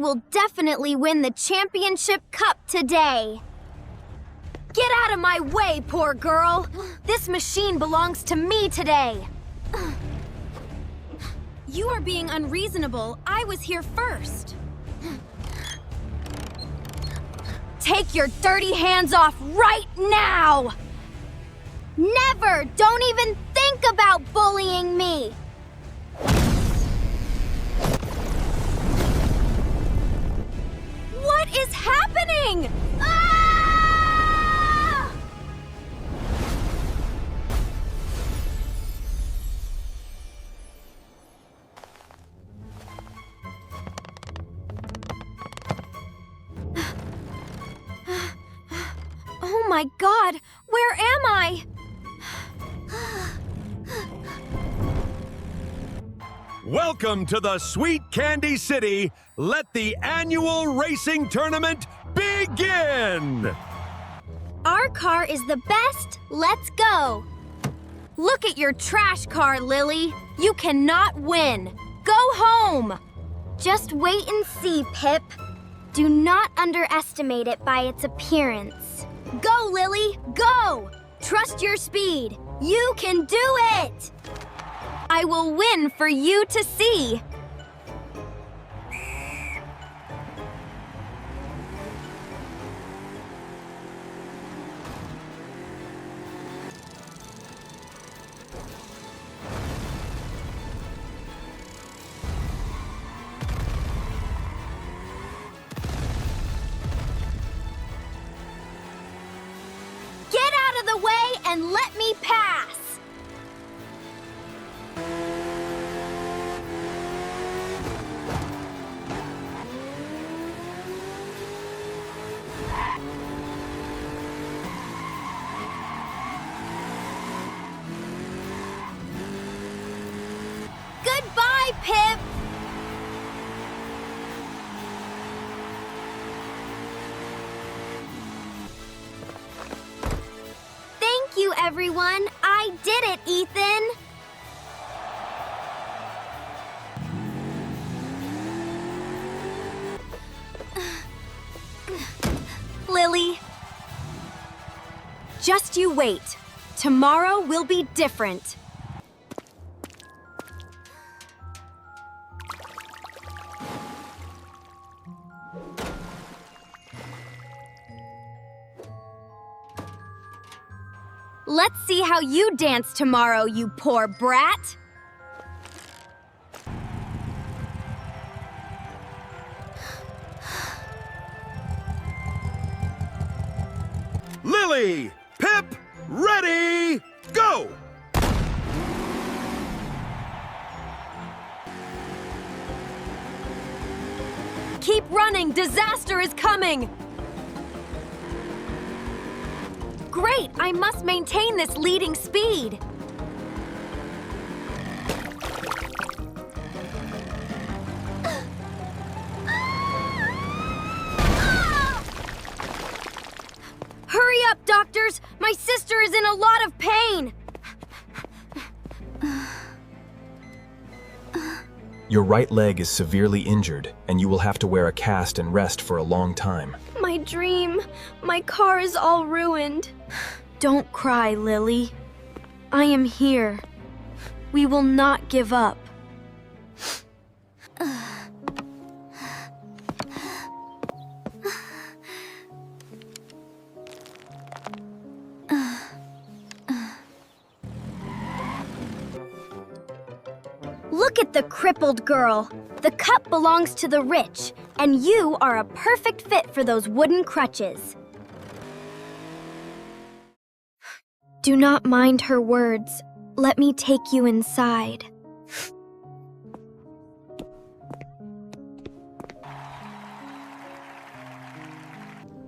will definitely win the championship cup today. Get out of my way, poor girl. This machine belongs to me today. You are being unreasonable. I was here first. Take your dirty hands off right now! Never! Don't even think about bullying me! What is happening? Ah! Oh my God! Where am I? Welcome to the Sweet Candy City. Let the annual racing tournament begin! Our car is the best. Let's go. Look at your trash car, Lily. You cannot win. Go home. Just wait and see, Pip. Do not underestimate it by its appearance. Go, Lily, go! Trust your speed. You can do it! I will win for you to see. Get out of the way and let me pass. Goodbye, Pip! Thank you, everyone. I did it, Ethan. Lily. Just you wait. Tomorrow will be different. Let's see how you dance tomorrow, you poor brat. Lily, Pip, ready, go! Keep running, disaster is coming! Great, I must maintain this leading speed. Hurry up, doctors! My sister is in a lot of pain! Your right leg is severely injured, and you will have to wear a cast and rest for a long time. My dream. My car is all ruined. Don't cry, Lily. I am here. We will not give up. Look at the crippled girl. The cup belongs to the rich, and you are a perfect fit for those wooden crutches. Do not mind her words. Let me take you inside.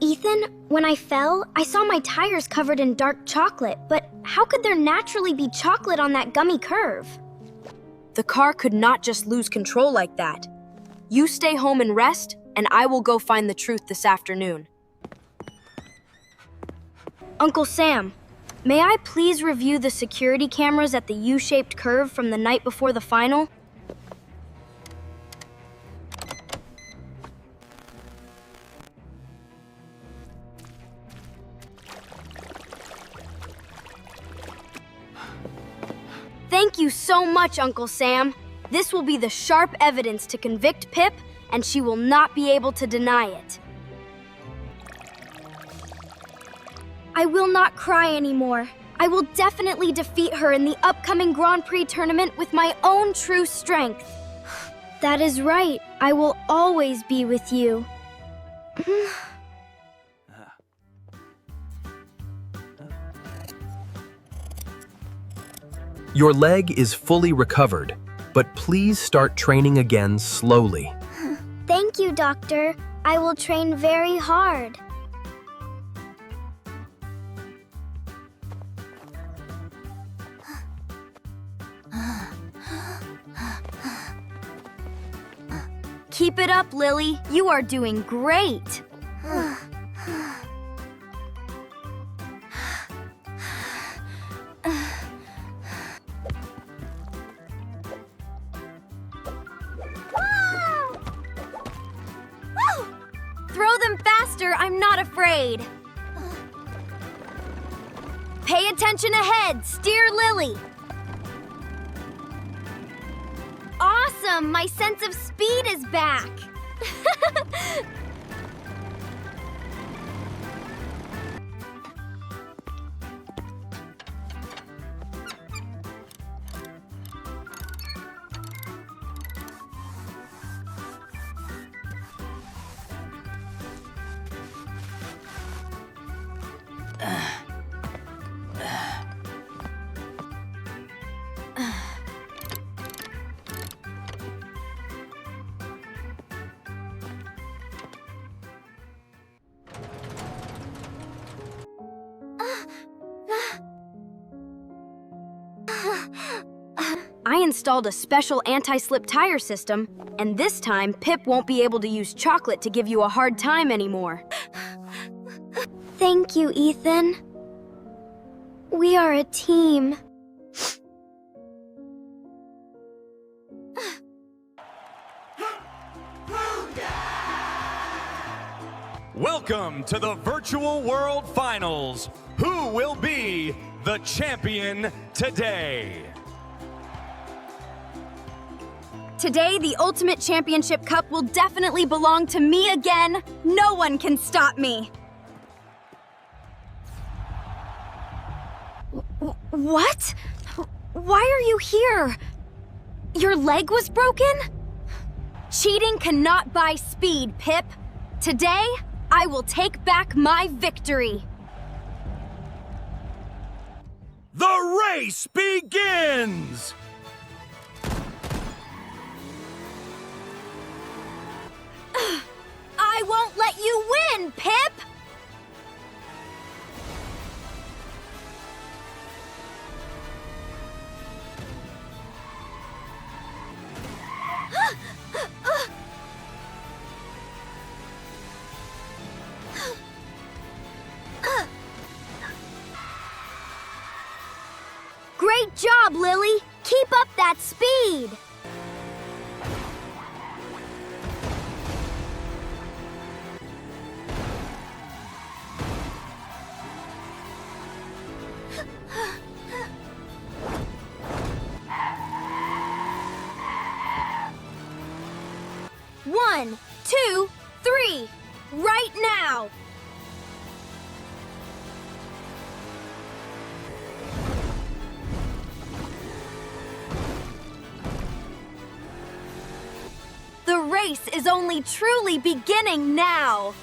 Ethan, when I fell, I saw my tires covered in dark chocolate, but how could there naturally be chocolate on that gummy curve? The car could not just lose control like that. You stay home and rest, and I will go find the truth this afternoon. Uncle Sam, may I please review the security cameras at the U-shaped curve from the night before the final? Thank you so much, Uncle Sam. This will be the sharp evidence to convict Pip, and she will not be able to deny it. I will not cry anymore. I will definitely defeat her in the upcoming Grand Prix tournament with my own true strength. That is right. I will always be with you. Your leg is fully recovered, but please start training again slowly. Thank you, Doctor. I will train very hard. Keep it up, Lily. You are doing great. Throw them faster, I'm not afraid. Pay attention ahead, steer Lily. Awesome, my sense of speed is back. I installed a special anti-slip tire system, and this time Pip won't be able to use chocolate to give you a hard time anymore. Thank you, Ethan. We are a team. Welcome to the Virtual World Finals. Who will be the champion today? Today, the Ultimate Championship Cup will definitely belong to me again. No one can stop me. What? Why are you here? Your leg was broken? Cheating cannot buy speed, Pip. Today, I will take back my victory. The race begins! I won't let you win, Pip! Great job, Lily! Keep up that speed! One, two, three, right now! The race is only truly beginning now.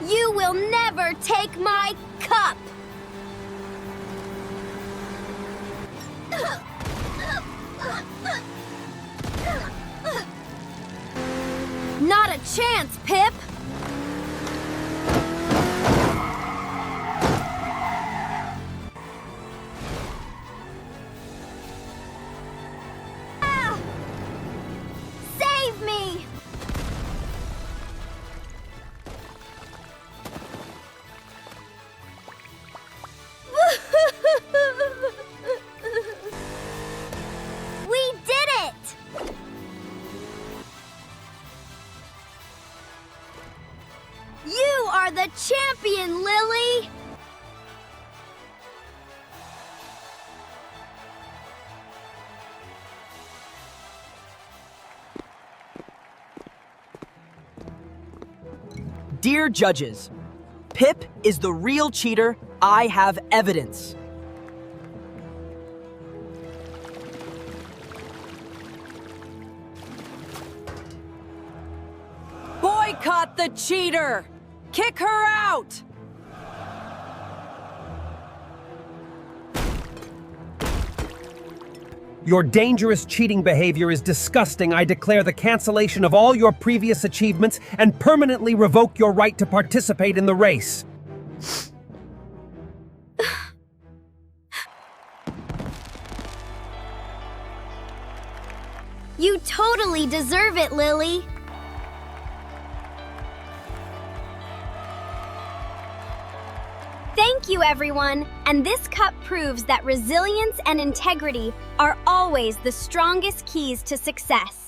You will never take my cup! Not a chance, Pip! Save me! We did it! You are the champion, Lily! Dear judges, Pip is the real cheater. I have evidence. Boycott the cheater! Kick her out! Your dangerous cheating behavior is disgusting. I declare the cancellation of all your previous achievements and permanently revoke your right to participate in the race. You totally deserve it, Lily. Thank you, everyone. And this cup proves that resilience and integrity are always the strongest keys to success.